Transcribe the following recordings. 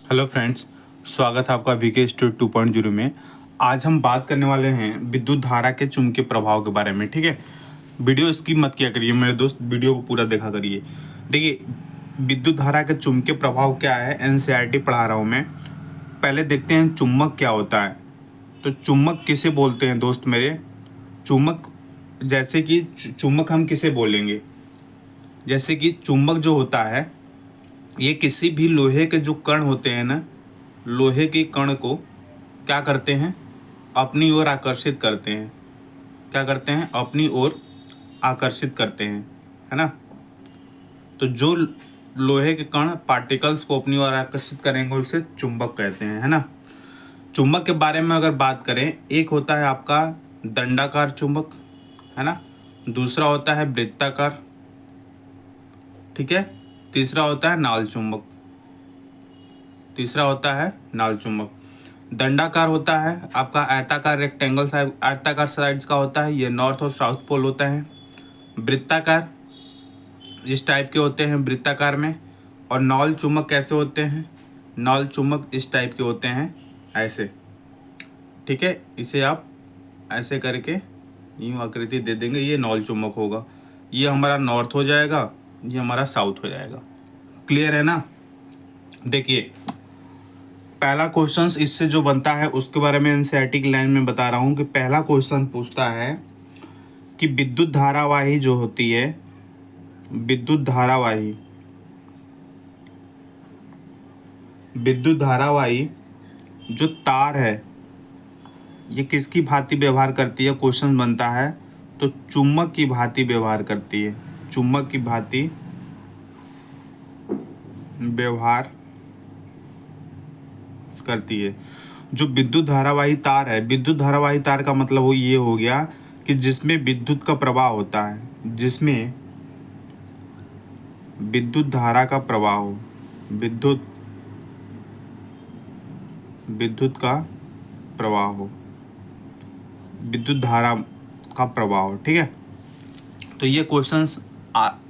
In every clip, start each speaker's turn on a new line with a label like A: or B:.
A: Hello friends, स्वागत है आपका वीके स्टूडियो 2.0 में। आज हम बात करने वाले हैं विद्युत धारा के चुंबकीय प्रभाव के बारे में। ठीक है, वीडियो स्किप मत किया करिए मेरे दोस्त, वीडियो को पूरा देखा करिए। देखिए, विद्युत धारा के चुंबकीय प्रभाव क्या है, एनसीईआरटी पढ़ा रहा हूँ मैं। पहले देखते हैं चुम्बक क्या होता है। तो चुम्बक किसे बोलते हैं दोस्त मेरे? चुम्बक, जैसे कि चुम्बक हम किसे बोलेंगे, जैसे कि चुम्बक जो होता है ये किसी भी लोहे के जो कण होते हैं ना, लोहे के कण को क्या करते हैं, अपनी ओर आकर्षित करते हैं। क्या करते हैं? अपनी ओर आकर्षित करते हैं, है ना। तो जो लोहे के कण पार्टिकल्स को अपनी ओर आकर्षित करेंगे उसे चुंबक कहते हैं, है ना। चुंबक के बारे में अगर बात करें, एक होता है आपका दंडाकार चुंबक, है ना। दूसरा होता है वृत्ताकार, ठीक है। तीसरा होता है नाल चुंबक। तीसरा होता है नाल चुंबक। दंडाकार होता है आपका आयताकार, रेक्टेंगल साइड, आयताकार साइड्स का होता है, ये नॉर्थ और साउथ पोल होता है। वृत्ताकार इस टाइप के होते हैं वृत्ताकार में। और नॉल चुंबक कैसे होते हैं? नॉल चुंबक इस टाइप के होते हैं, ऐसे। ठीक है, इसे आप ऐसे करके यूँ आकृति दे देंगे, ये नॉल चुंबक होगा। ये हमारा नॉर्थ हो जाएगा, ये हमारा साउथ हो जाएगा। क्लियर है ना। देखिए, पहला क्वेश्चन इससे जो बनता है उसके बारे में एनसीईआरटी की लाइन में बता रहा हूँ कि पहला क्वेश्चन पूछता है कि विद्युत धारावाही जो होती है, विद्युत धारावाही जो तार है ये किसकी भांति व्यवहार करती है? क्वेश्चन बनता है तो चुम्बक की भांति व्यवहार करती है। चुम्बक की भांति व्यवहार करती है। जो विद्युत धारावाही तार है, विद्युत धारावाही तार का मतलब वो ये हो गया कि जिसमें विद्युत का प्रवाह होता है, जिसमें विद्युत धारा का प्रवाह हो, विद्युत का प्रवाह हो, विद्युत धारा का प्रवाह हो। ठीक है, तो ये क्वेश्चंस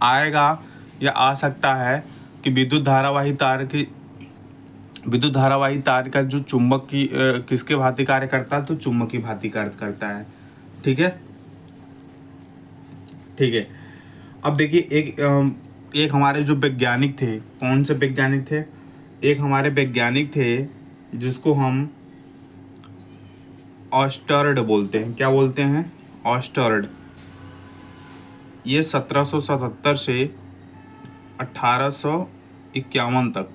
A: आएगा या आ सकता है कि विद्युत धारावाही तार का जो चुंबक की किसके भांति कार्य करता है? तो चुंबक की भांति कार्य करता है। ठीक है, ठीक है। अब देखिए, एक हमारे जो वैज्ञानिक थे, कौन से वैज्ञानिक थे? एक हमारे वैज्ञानिक थे जिसको हम ऑस्टर्ड बोलते हैं। क्या बोलते हैं? ऑस्टर्ड। ये 1777 से 1851 तक,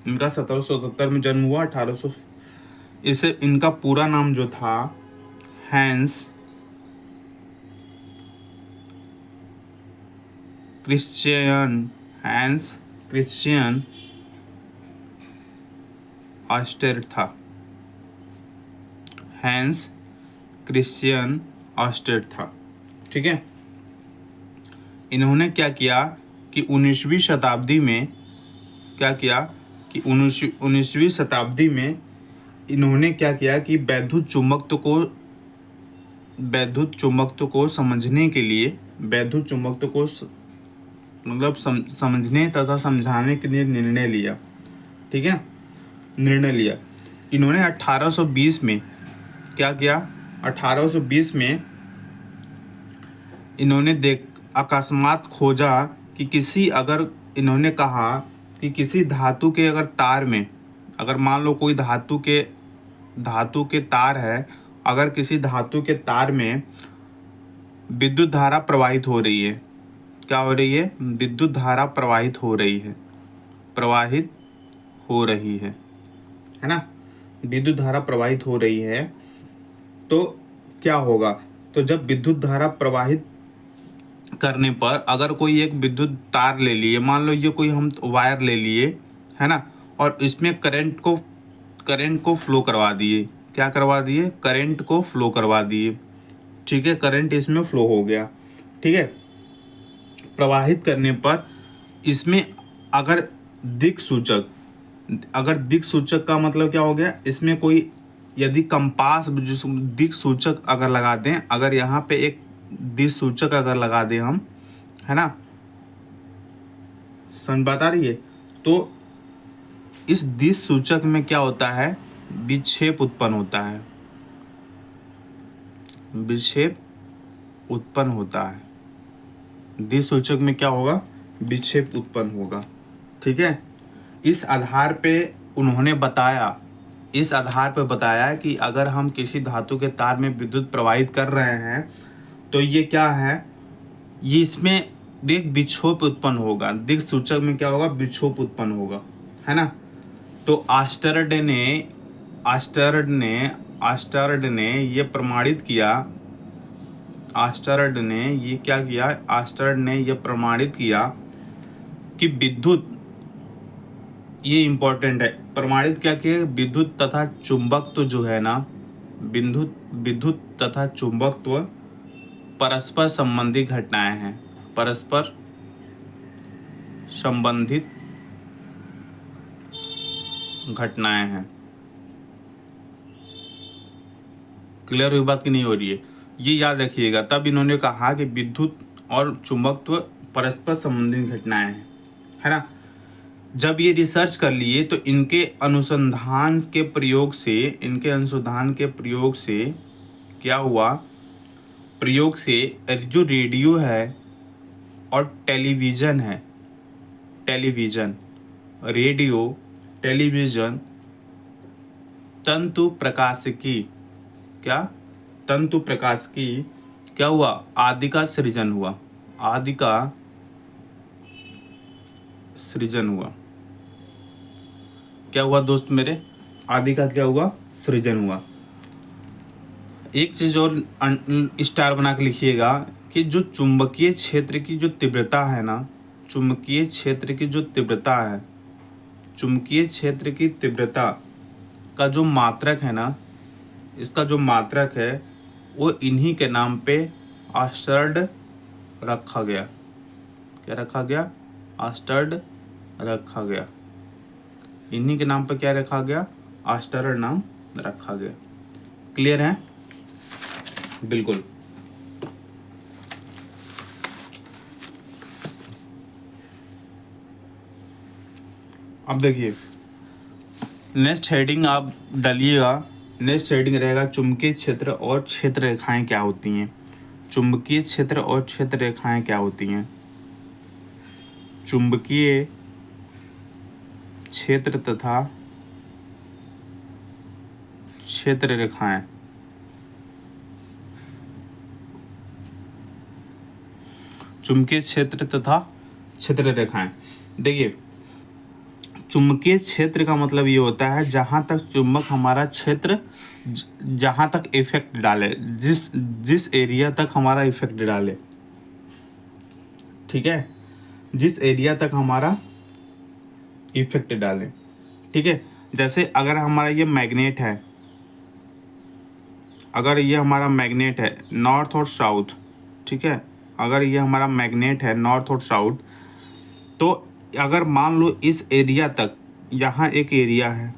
A: इनका 1777 में जन्म हुआ, 1800 इसे, इनका पूरा नाम जो था हैंस क्रिश्चियन ऑस्टेर्ड था। हैंस क्रिश्चियन ऑस्टेर्ड था। ठीक है, इन्होंने क्या किया कि 19वीं शताब्दी में क्या किया कि 19वीं शताब्दी में इन्होंने क्या किया कि वैद्युत चुंबकत्व को समझने के लिए, वैद्युत चुंबकत्व को मतलब समझने तथा समझाने के लिए निर्णय लिया। ठीक है, निर्णय लिया। इन्होंने 1820 में क्या किया? 1820 में इन्होंने अकस्मात खोजा कि इन्होंने कहा कि किसी धातु के अगर तार में, अगर मान लो कोई धातु के तार है, अगर किसी धातु के तार में विद्युत धारा प्रवाहित हो रही है, क्या हो रही है? विद्युत धारा प्रवाहित हो रही है ना। विद्युत धारा प्रवाहित हो रही है तो क्या होगा? तो जब विद्युत धारा प्रवाहित करने पर अगर कोई एक विद्युत तार ले लिए, मान लो ये कोई हम वायर ले लिए, है ना, और इसमें करंट को फ्लो करवा दिए। क्या करवा दिए? करंट को फ्लो करवा दिए। ठीक है, करंट इसमें फ्लो हो गया। ठीक है, प्रवाहित करने पर इसमें अगर दिक् सूचक का मतलब क्या हो गया? इसमें कोई यदि कंपास दिक् सूचक अगर लगा दें, अगर यहाँ पे एक दिक् सूचक अगर लगा दें हम, है ना, समझ बात आ रही है? तो इस दिश सूचक में क्या होता है, विक्षेप उत्पन्न होता है, विक्षेप उत्पन्न होता है। दिश सूचक में क्या होगा, विक्षेप उत्पन्न होगा। ठीक है, इस आधार पे उन्होंने बताया, इस आधार पे बताया कि अगर हम किसी धातु के तार में विद्युत प्रवाहित कर रहे हैं तो ये क्या है, ये इसमें एक विक्षोभ उत्पन्न होगा। दिक् सूचक में क्या होगा, विक्षोभ उत्पन्न होगा, है ना। तो आस्टर्ड ने ये प्रमाणित किया, आस्टर्ड ने ये क्या किया, आस्टर्ड ने ये प्रमाणित किया कि विद्युत, ये इंपॉर्टेंट है, प्रमाणित क्या किया, विद्युत तथा चुंबकत्व जो है ना, विद्युत तथा चुंबकत्व परस्पर संबंधी घटनाएं हैं, परस्पर संबंधित घटनाएं हैं। क्लियर हुई बात की नहीं हो रही है, ये याद रखिएगा। तब इन्होंने कहा कि विद्युत और चुंबकत्व परस्पर संबंधित घटनाएं हैं, है ना। जब ये रिसर्च कर लिए तो इनके अनुसंधान के प्रयोग से क्या हुआ, प्रयोग से जो रेडियो है और टेलीविज़न है, रेडियो, टेलीविज़न, तंतु प्रकाशिकी क्या हुआ, आदि का सृजन हुआ, क्या हुआ दोस्त मेरे, आदि का क्या हुआ, सृजन हुआ। एक चीज और स्टार बना के लिखिएगा कि जो चुंबकीय क्षेत्र की जो तीव्रता है ना, चुंबकीय क्षेत्र की तीव्रता का जो मात्रक है ना, इसका जो मात्रक है वो इन्हीं के नाम पे आस्टर्ड रखा गया। क्या रखा गया, आस्टर्ड रखा गया। इन्हीं के नाम पे क्या रखा गया, आस्टर्ड नाम रखा गया। क्लियर है, बिल्कुल। अब देखिए नेक्स्ट हेडिंग आप डालिएगा, नेक्स्ट हेडिंग रहेगा चुंबकीय क्षेत्र और क्षेत्र रेखाएं क्या होती हैं। चुंबकीय क्षेत्र और क्षेत्र रेखाएं क्या होती हैं। चुंबकीय क्षेत्र तथा क्षेत्र रेखाएं, चुंबकीय क्षेत्र तथा क्षेत्र रेखाएं। देखिए चुंबकीय क्षेत्र का मतलब ये होता है जहाँ तक चुंबक हमारा क्षेत्र जहाँ तक इफेक्ट डाले, जिस एरिया तक हमारा इफेक्ट डाले, ठीक है, जिस एरिया तक हमारा इफेक्ट डाले, ठीक है। जैसे अगर हमारा ये मैग्नेट है, अगर ये हमारा मैग्नेट है नॉर्थ और साउथ, ठीक है, अगर ये हमारा मैग्नेट है नॉर्थ और साउथ, तो अगर मान लो इस एरिया तक, यहाँ एक एरिया है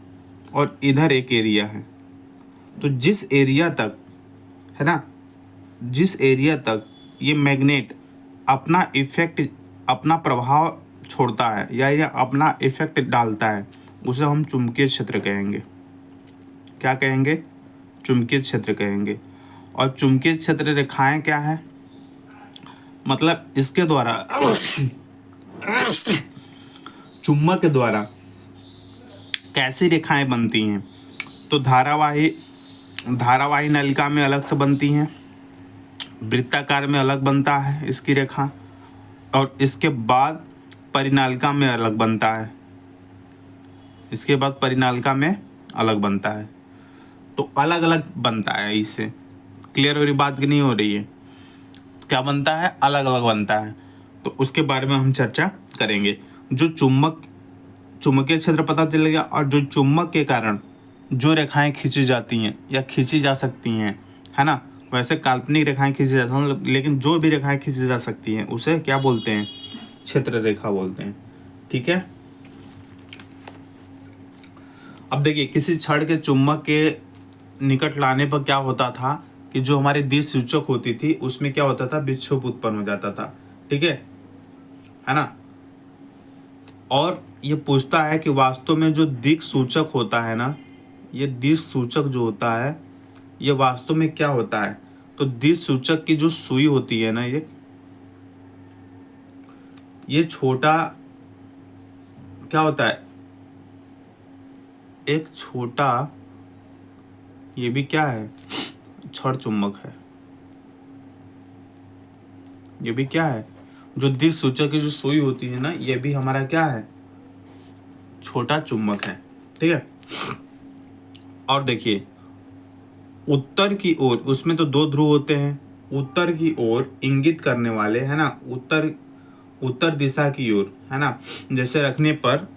A: और इधर एक एरिया है, तो जिस एरिया तक, है ना, जिस एरिया तक ये मैग्नेट अपना इफेक्ट, अपना प्रभाव छोड़ता है या ये अपना इफेक्ट डालता है, उसे हम चुंबकीय क्षेत्र कहेंगे। क्या कहेंगे, चुंबकीय क्षेत्र कहेंगे। और चुंबकीय क्षेत्र रेखाएं क्या है, मतलब इसके द्वारा चुंबक के द्वारा कैसी रेखाएं बनती हैं। तो धारावाही नलिका में अलग से बनती हैं, वृत्ताकार में अलग बनता है इसकी रेखा, और इसके बाद परिनालिका में अलग बनता है, इसके बाद परिनालिका में अलग बनता है। तो अलग अलग बनता है इससे। क्लियर हो रही बात की नहीं हो रही है, क्या बनता है, अलग अलग बनता है। तो उसके बारे में हम चर्चा करेंगे। जो चुंबकीय क्षेत्र पता चल गया, और जो चुंबक के कारण जो रेखाएं खींची जाती हैं या खींची जा सकती हैं, है ना, वैसे काल्पनिक रेखाएं खींची जा सकती हैं, लेकिन जो भी रेखाएं खींची जा सकती हैं उसे क्या बोलते हैं, क्षेत्र रेखा बोलते हैं। ठीक है। अब देखिए किसी छड़ के चुंबक के निकट लाने पर क्या होता था कि जो हमारी दिश सूचक होती थी उसमें क्या होता था, विक्षोभ उत्पन्न हो जाता था। ठीक है ना। और ये पूछता है कि वास्तव में जो दिक् सूचक होता है ना, ये दिक् सूचक जो होता है ये वास्तव में क्या होता है। तो दिक् सूचक की जो सुई होती है ना, ये छोटा क्या होता है, एक छोटा, ये भी क्या है, क्षण चुंबक है। ये भी क्या है, जो दिक् सूचक की जो सुई होती है ना, ये भी हमारा क्या है, छोटा चुंबक है। ठीक है। और देखिए उत्तर की ओर, उसमें तो 2 ध्रुव होते हैं, उत्तर की ओर इंगित करने वाले, है ना, उत्तर दिशा की ओर, है ना, जैसे रखने पर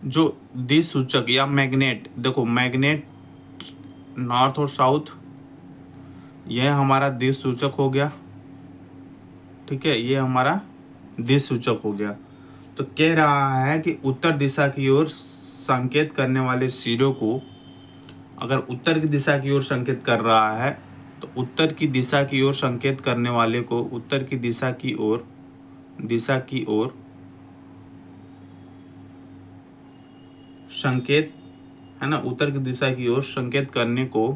A: जो दिक् सूचक या मैग्नेट, देखो मैग्नेट नॉर्थ और साउथ, यह हमारा दिक् सूचक हो गया। ठीक है, ये हमारा दिक् सूचक हो गया। तो कह रहा है कि उत्तर दिशा की ओर संकेत करने वाले सिरों को, अगर उत्तर की दिशा की ओर संकेत कर रहा है तो उत्तर की दिशा की ओर संकेत करने वाले को उत्तर की दिशा की ओर संकेत, है ना, उत्तर की दिशा की ओर संकेत करने को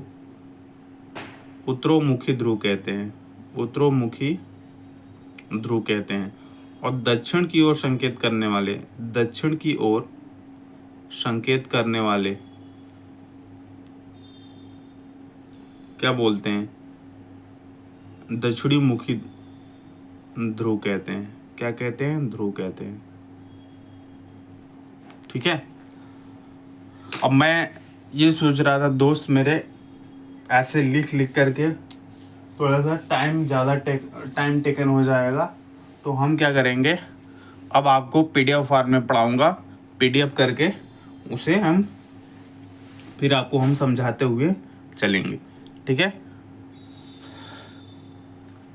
A: उत्तरोमुखी ध्रुव कहते हैं, उत्तरोमुखी ध्रुव कहते हैं। और दक्षिण की ओर संकेत करने वाले, दक्षिण की ओर संकेत करने वाले क्या बोलते हैं, दक्षिणी मुखी ध्रुव कहते हैं। क्या कहते हैं, ध्रुव कहते हैं। ठीक है। अब मैं ये सोच रहा था दोस्त मेरे, ऐसे लिख करके थोड़ा सा टाइम टेकन हो जाएगा, तो हम क्या करेंगे, अब आपको PDF फॉर्म में पढ़ाऊंगा, PDF करके उसे हम फिर आपको हम समझाते हुए चलेंगे। ठीक है।